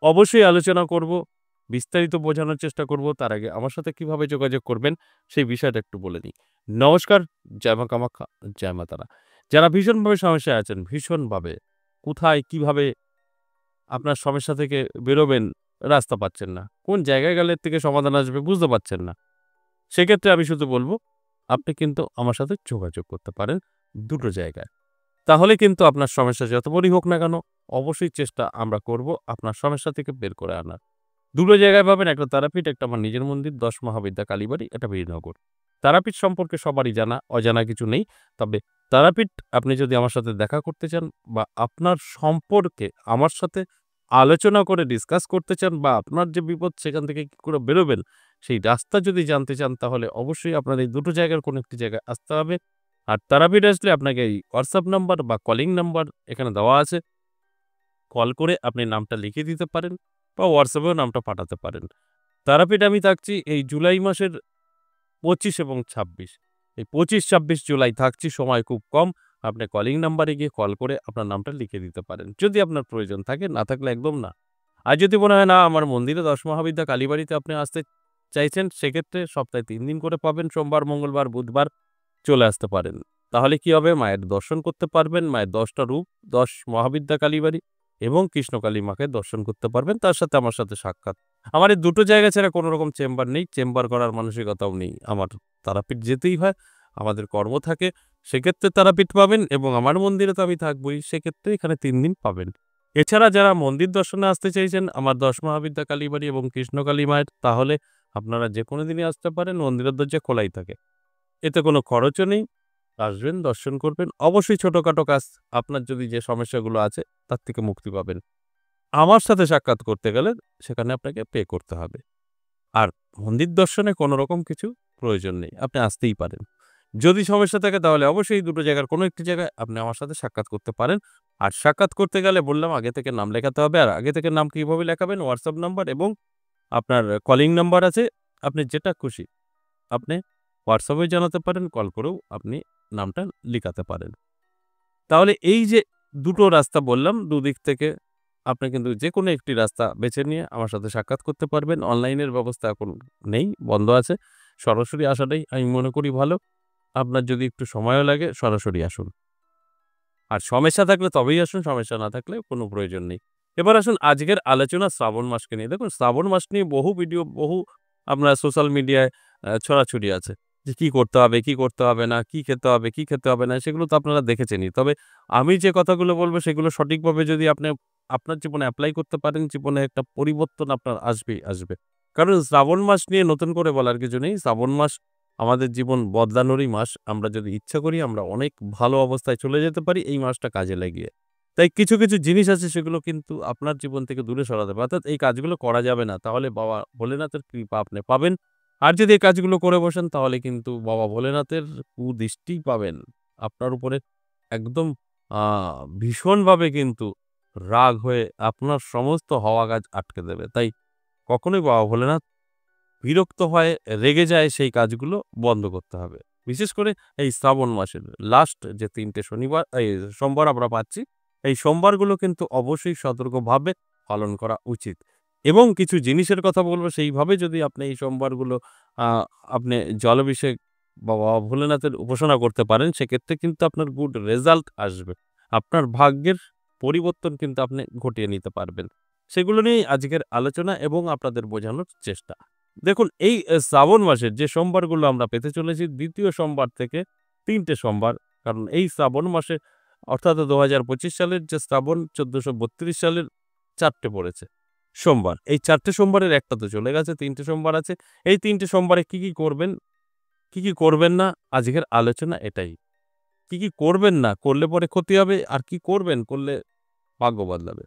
অবশ্যই আলোচনা করব, বিস্তারিত বোঝানোর চেষ্টা করব। তার আগে আমার সাথে কিভাবে যোগাযোগ করবেন সেই বিষয়টা একটু বলে নিই। নমস্কার, জয় মা কামাখ্যা, জয় মা তারা। যারা ভীষণভাবে সমস্যায় আছেন, ভীষণভাবে কোথায় কিভাবে আপনার সমস্যা থেকে বেরোবেন রাস্তা পাচ্ছেন না। কোন জায়গায় গেলে এর থেকে সমাধান আসবে বুঝতে পারছেন না। সেক্ষেত্রে আমি শুধু বলব, আপনি কিন্তু আমার সাথে যোগাযোগ করতে পারেন ২ টো জায়গায়। তাহলে কিন্তু আপনার সমস্যা যত বড়ই হোক না কেন, অবশ্যই চেষ্টা আমরা করব আপনার সমস্যা থেকে বের করে আনার। ২ টো জায়গায় পাবেন, একটা তারাপীঠ, একটা আমার নিজের মন্দির ১০ মহাবিদ্যা কালীবাড়ি, এটা বীরনগর। তারাপীঠ সম্পর্কে সবারই জানা, অজানা কিছু নেই। তবে তারাপীঠ আপনি যদি আমার সাথে দেখা করতে চান বা আপনার সম্পর্কে আমার সাথে আলোচনা করে ডিসকাস করতে চান বা আপনার যে বিপদ সেখান থেকে কি করে বেরোবেন, সেই রাস্তা যদি জানতে চান তাহলে অবশ্যই আপনার এই ২ টো জায়গার কোনো একটি জায়গায় আসতে হবে। আর তারাপীঠ আসলে আপনাকে এই WhatsApp নাম্বার বা কলিং নাম্বার এখানে দেওয়া আছে। কল করে আপনি নামটা লিখে দিতে পারেন বা WhatsApp এও নামটা পাঠাতে পারেন। তারাপীঠ আমি থাকছি এই জুলাই মাসের ২৫ এবং ২৬। এই ২৫-২৬ জুলাই থাকছি, সময় খুব কম। আপনি কলিং নাম্বারে গিয়ে কল করে আপনার নামটা লিখে দিতে পারেন। যদি আপনার প্রয়োজন থাকে, না থাকলে একদম না। আর যদি মনে হয় না আমার মন্দিরে ১০ মহাবিদ্যা কালীবাড়িতে আপনি আসতে চাইছেন, সেক্ষেত্রে সপ্তাহে ৩ দিন করে পাবেন। সোমবার, মঙ্গলবার, বুধবার চলে আসতে পারেন। তাহলে কি হবে? মায়ের দর্শন করতে পারবেন। মায়ের ১০ টা রূপ, ১০ মহাবিদ্যা কালীবাড়ি এবং কৃষ্ণকালী মাকে দর্শন করতে পারবেন। তার সাথে আমার সাথে সাক্ষাৎ। আমার এই ২ টো জায়গা ছাড়া কোনো রকম চেম্বার নেই। চেম্বার করার মানসিকতাও নেই। আমার তারাপীঠ যেতেই হয়। আমাদের কর্ম থাকে। সেক্ষেত্রে তারাপীঠ পাবেন এবং আমার মন্দিরে তো আমি থাকবই। সেক্ষেত্রে এখানে ৩ দিন পাবেন। এছাড়া যারা মন্দির দর্শনে আসতে চাইছেন আমার ১০ মহাবিদ্যা কালীবাড়ি এবং কৃষ্ণকালী মায়ের, তাহলে আপনারা যেকোনো দিনই আসতে পারেন। মন্দিরের দরজা খোলাই থাকে। এতে কোনো খরচও নেই। আসবেন, দর্শন করবেন। অবশ্যই ছোটখাটো কাজ, আপনার যদি যে সমস্যাগুলো আছে তার থেকে মুক্তি পাবেন। আমার সাথে সাক্ষাৎ করতে গেলে সেখানে আপনাকে পে করতে হবে। আর মন্দির দর্শনে কোনো রকম কিছু প্রয়োজন নেই। আপনি আসতেই পারেন। যদি সমস্যা থাকে তাহলে অবশ্যই এই ২ টো জায়গার কোনো একটি জায়গায় আপনি আমার সাথে সাক্ষাৎ করতে পারেন। আর সাক্ষাৎ করতে গেলে বললাম আগে থেকে নাম লেখাতে হবে। আর আগে থেকে নাম কিভাবে লেখাবেন? WhatsApp নাম্বার এবং আপনার কলিং নাম্বার আছে। আপনি যেটা খুশি আপনি WhatsApp এ জানাতে পারেন, কল করেও আপনি নামটা লিখাতে পারেন। তাহলে এই যে ২ টো রাস্তা বললাম, ২ দিক থেকে আপনি কিন্তু যেকোনো একটি রাস্তা বেছে নিয়ে আমার সাথে সাক্ষাৎ করতে পারবেন। অনলাইনের ব্যবস্থা এখন নেই, বন্ধ আছে। সরাসরি আসাটাই আমি মনে করি ভালো। আপনার যদি একটু সময়ও লাগে সরাসরি আসুন। আর সমস্যা থাকলে তবেই আসুন, সমস্যা না থাকলে কোনো প্রয়োজন নেই। এবার আসুন আজকের আলোচনা শ্রাবণ মাসকে নিয়ে। দেখুন শ্রাবণ মাস নিয়ে বহু ভিডিও, বহু আপনার সোশ্যাল মিডিয়ায় ছড়াছড়ি আছে। যে কি করতে হবে, কি করতে হবে না, কি খেতে হবে, কি খেতে হবে না, সেগুলো তো আপনারা দেখেছেনই। তবে আমি যে কথাগুলো বলব সেগুলো সঠিকভাবে যদি আপনি আপনার জীবনে এপ্লাই করতে পারেন, জীবনে একটা পরিবর্তন আপনার আসবেই আসবে। কারণ শ্রাবণ মাস নিয়ে নতুন করে বলার কিছু নেই। শ্রাবণ মাস আমাদের জীবন বদলানোরই মাস। আমরা যদি ইচ্ছা করি আমরা অনেক ভালো অবস্থায় চলে যেতে পারি এই মাসটা কাজে লাগিয়ে। তাই কিছু, কিছু জিনিস আছে সেগুলো কিন্তু আপনার জীবন থেকে দূরে সরাতে হবে। অর্থাৎ এই কাজগুলো করা যাবে না। তাহলে বাবা ভোলেনাথের কৃপা আপনি পাবেন। আর যদি এই কাজগুলো করে বসেন তাহলে কিন্তু বাবা ভোলেনাথের কুদৃষ্টি পাবেন। আপনার উপরে একদম আ ভীষণভাবে কিন্তু রাগ হয়ে আপনার সমস্ত হওয়া কাজ আটকে দেবে। তাই কখনোই বাবা ভোলেনাথ বিরক্ত হয়, রেগে যায়, সেই কাজগুলো বন্ধ করতে হবে। বিশেষ করে এই শ্রাবণ মাসের লাস্ট যে ৩ টে শনিবার সোমবার আমরা পাচ্ছি, এই সোমবারগুলো কিন্তু অবশ্যই সতর্কভাবে পালন করা উচিত। এবং কিছু জিনিসের কথা বলব সেইভাবে যদি আপনি এই সোমবারগুলো আ আপনি জলাভিষেক বা বাবা ভোলেনাথের উপাসনা করতে পারেন, সেক্ষেত্রে কিন্তু আপনার গুড রেজাল্ট আসবে। আপনার ভাগ্যের পরিবর্তন কিন্তু আপনি ঘটিয়ে নিতে পারবেন। সেগুলো নিয়েই আজকের আলোচনা এবং আপনাদের বোঝানোর চেষ্টা। দেখুন এই শ্রাবণ মাসের যে সোমবারগুলো আমরা পেতে চলেছি ২য় সোমবার থেকে ৩ টে সোমবার। কারণ এই শ্রাবণ মাসে অর্থাৎ ২০২৫ সালের যে শ্রাবণ ১৪৩২ সালের ৪ টে পড়েছে সোমবার। এই ৪ টে সোমবারের ১ টা তো চলে গেছে, ৩ টে সোমবার আছে। এই ৩ টে সোমবারে কি, কি করবেন, কি, কি করবেন না আজকের আলোচনা এটাই। কি, কি করবেন না, করলে পরে ক্ষতি হবে আর কি করবেন, করলে ভাগ্য বদলাবে।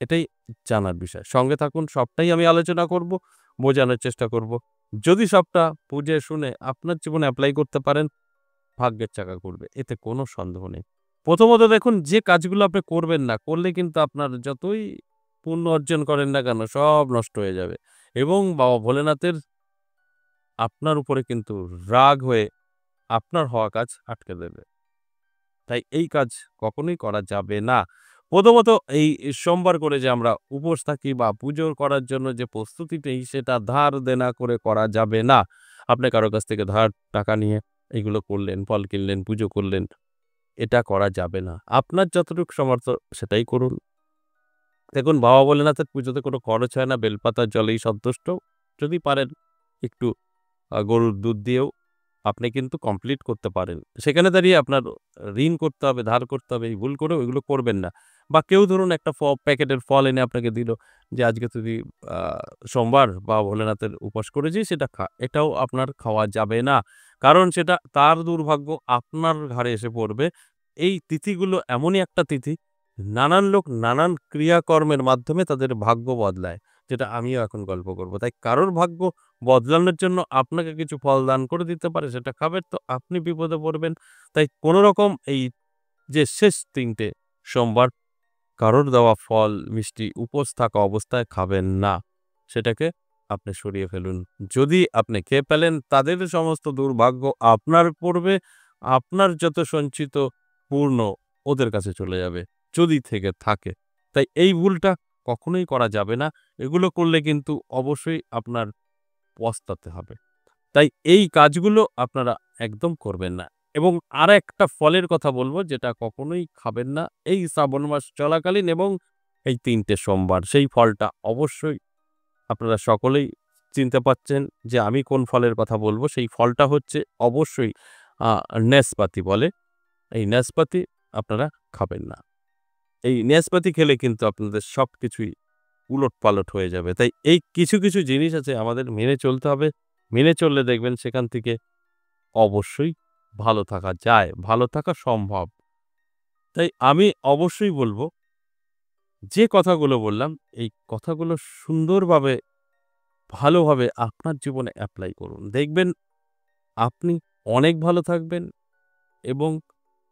এটাই জানার বিষয়। সঙ্গে থাকুন, সবটাই আমি আলোচনা করব, বোঝানোর চেষ্টা করব। যদি সবটা বুঝে শুনে আপনার জীবনে এপ্লাই করতে পারেন, ভাগ্যের চাকা ঘুরবে। এতে কোনো সন্দেহ নেই। প্রথমত দেখুন যে কাজগুলো আপনি করবেন না, করলে কিন্তু আপনার যতই পুণ্য অর্জন করেন না কেন সব নষ্ট হয়ে যাবে। এবং বাবা ভোলেনাথের আপনার উপরে কিন্তু রাগ হয়ে আপনার হওয়া কাজ আটকে দেবে। তাই এই কাজ কখনোই করা যাবে না। প্রথমত এই সোমবার করে যে আমরা উপোস থাকি বা পুজো করার জন্য যে প্রস্তুতি নেই সেটা ধার দেনা করে করা যাবে না। আপনি কারো কাছ থেকে ধার টাকা নিয়ে এগুলো করলেন, ফল কিনলেন, পুজো করলেন, এটা করা যাবে না। আপনার যতটুকু সামর্থ্য সেটাই করুন। দেখুন বাবা ভোলেনাথের পুজোতে কোনো খরচ হয় না, বেলপাতার জলেই সন্তুষ্ট। যদি পারেন একটু গরুর দুধ দিয়েও আপনি কিন্তু কমপ্লিট করতে পারেন। সেখানে দাঁড়িয়ে আপনার ঋণ করতে হবে, ধার করতে হবে, এই ভুল করেও এগুলো করবেন না। বা কেউ ধরুন একটা প্যাকেটের ফল এনে আপনাকে দিল যে, "আজকে তুই আ সোমবার বাবা ভোলেনাথের উপোস করেছিস, সেটা খা।" এটাও আপনার খাওয়া যাবে না। কারণ সেটা তার দুর্ভাগ্য আপনার ঘাড়ে এসে পড়বে। এই তিথিগুলো এমনই একটা তিথি, নানান লোক নানান ক্রিয়াকর্মের মাধ্যমে তাদের ভাগ্য বদলায়। যেটা আমিও এখন গল্প করব। তাই কারোর ভাগ্য বদলানোর জন্য আপনাকে কিছু ফল দান করে দিতে পারে, সেটা খাবেন তো আপনি বিপদে পড়বেন। তাই কোন রকম এই যে শেষ ৩ টে সোমবার কারোর দেওয়া ফল, মিষ্টি উপোস থাকা অবস্থায় খাবেন না। সেটাকে আপনি সরিয়ে ফেলুন। যদি আপনি খেয়ে ফেলেন তাদের সমস্ত দুর্ভাগ্য আপনার পড়বে। আপনার যত সঞ্চিত পূর্ণ ওদের কাছে চলে যাবে, যদি থেকে থাকে। তাই এই ভুলটা কখনোই করা যাবে না। এগুলো করলে কিন্তু অবশ্যই আপনার পস্তাতে হবে। তাই এই কাজগুলো আপনারা একদম করবেন না। এবং আরেকটা ফলের কথা বলব যেটা কখনোই খাবেন না এই শ্রাবণ মাস চলাকালীন এবং এই ৩ টে সোমবার। সেই ফলটা অবশ্যই আপনারা সকলেই চিনতে পারছেন যে আমি কোন ফলের কথা বলব। সেই ফলটা হচ্ছে অবশ্যই আ নেসপাতি বলে। এই নেসপাতি আপনারা খাবেন না। এই নেসপাতি খেলে কিন্তু আপনাদের সবকিছুই উলটপালট হয়ে যাবে। তাই এই কিছু জিনিস আছে আমাদের মেনে চলতে হবে। মেনে চললে দেখবেন সেখান থেকে অবশ্যই ভালো থাকা যায়, ভালো থাকা সম্ভব। তাই আমি অবশ্যই বলব, যে কথাগুলো বললাম, এই কথাগুলো সুন্দরভাবে, ভালোভাবে আপনার জীবনে এপ্লাই করুন। দেখবেন আপনি অনেক ভালো থাকবেন এবং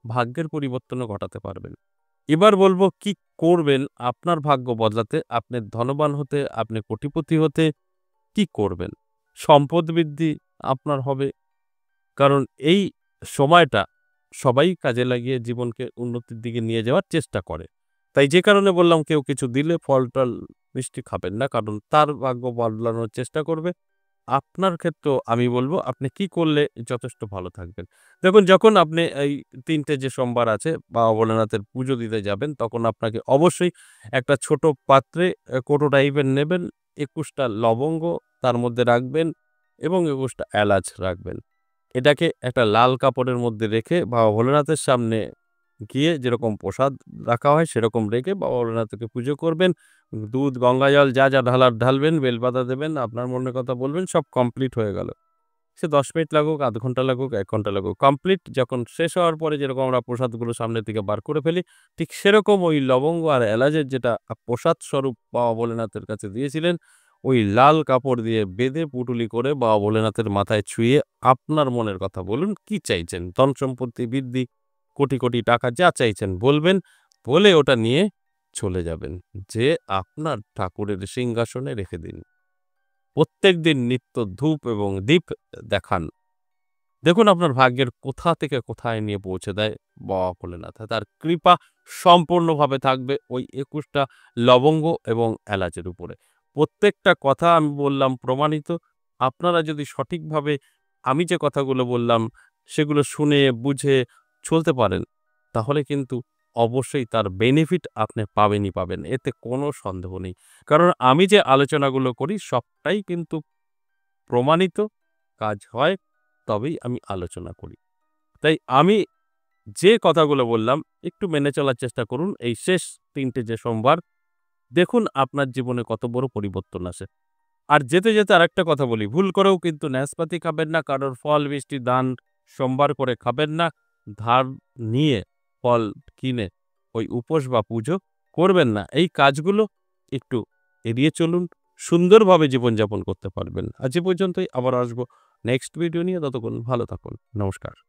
ভাগ্যের পরিবর্তনও ঘটাতে পারবেন। এবার বলব কি করবেন আপনার ভাগ্য বদলাতে, আপনি ধনবান হতে, আপনি কোটিপতি হতে কি করবেন? সম্পদ বৃদ্ধি আপনার হবে। কারণ এই সময়টা সবাই কাজে লাগিয়ে জীবনকে উন্নতির দিকে নিয়ে যাওয়ার চেষ্টা করে। তাই যে কারণে বললাম কেউ কিছু দিলে ফল-টল মিষ্টি খাবেন না। কারণ তার ভাগ্য বদলানোর চেষ্টা করবে। আপনার ক্ষেত্রেও আমি বলব আপনি কি করলে যথেষ্ট ভালো থাকবেন। দেখুন যখন আপনি এই ৩ টে যে সোমবার আছে বাবা ভোলেনাথের পুজো দিতে যাবেন তখন আপনাকে অবশ্যই একটা ছোট পাত্রে কৌটো টাইপের নেবেন, ২১ টা লবঙ্গ তার মধ্যে রাখবেন এবং ২১ টা এলাচ রাখবেন। এটাকে একটা লাল কাপড়ের মধ্যে রেখে বাবা ভোলেনাথের সামনে গিয়ে যেরকম প্রসাদ রাখা হয় সেরকম রেখে বাবা ভোলেনাথকে পুজো করবেন। দুধ, গঙ্গাজল যা ঢালার ঢালবেন, বেলপাতা দেবেন, আপনার মনের কথা বলবেন, সব কমপ্লিট হয়ে গেল। সে ১০ মিনিট লাগুক, ০.৫ ঘন্টা লাগুক, ১ ঘন্টা লাগুক। কমপ্লিট যখন শেষ হওয়ার পরে যেরকম আমরা প্রসাদগুলো সামনে থেকে বার করে ফেলি, ঠিক সেরকম ওই লবঙ্গ আর এলাচের যেটা প্রসাদ স্বরূপ বাবা ভোলেনাথের কাছে দিয়েছিলেন, ওই লাল কাপড় দিয়ে বেঁধে পুঁটুলি করে বাবা ভোলেনাথের মাথায় ছুঁয়ে আপনার মনের কথা বলুন, কি চাইছেন? ধন সম্পত্তি বৃদ্ধি, কোটি টাকা যা চাইছেন বলবেন, বলে ওটা নিয়ে চলে যাবেন। যেয়ে আপনার ঠাকুরের সিংহাসনে রেখে দিন। প্রত্যেকদিন নিত্য ধূপ এবং দীপ দেখান। দেখুন আপনার ভাগ্যের কোথা থেকে কোথায় নিয়ে পৌঁছে দেয় বাবা ভোলেনাথ। তার কৃপা সম্পূর্ণভাবে থাকবে ওই ২১ টা লবঙ্গ এবং এলাচের উপরে। প্রত্যেকটা কথা আমি বললাম প্রমাণিত। আপনারা যদি সঠিকভাবে আমি যে কথাগুলো বললাম সেগুলো শুনে বুঝে চলতে পারেন, তাহলে কিন্তু অবশ্যই তার বেনিফিট আপনি পাবেনই পাবেন। এতে কোনো সন্দেহ নেই। কারণ আমি যে আলোচনাগুলো করি সবটাই কিন্তু প্রমাণিত, কাজ হয় তবেই আমি আলোচনা করি। তাই আমি যে কথাগুলো বললাম একটু মেনে চলার চেষ্টা করুন। এই শেষ ৩ টে যে সোমবার দেখুন আপনার জীবনে কত বড় পরিবর্তন আসে। আর যেতে আরেকটা কথা বলি, ভুল করেও কিন্তু নাশপাতি খাবেন না, কারোর ফল মিষ্টি দান সোমবার করে খাবেন না। ধার নিয়ে ফল কিনে ওই উপোস বা পুজো করবেন না। এই কাজগুলো একটু এড়িয়ে চলুন। সুন্দরভাবে জীবনযাপন করতে পারবেন। আজ এ পর্যন্তই, আবার আসবো নেক্সট ভিডিও নিয়ে। ততক্ষণ ভালো থাকুন। নমস্কার।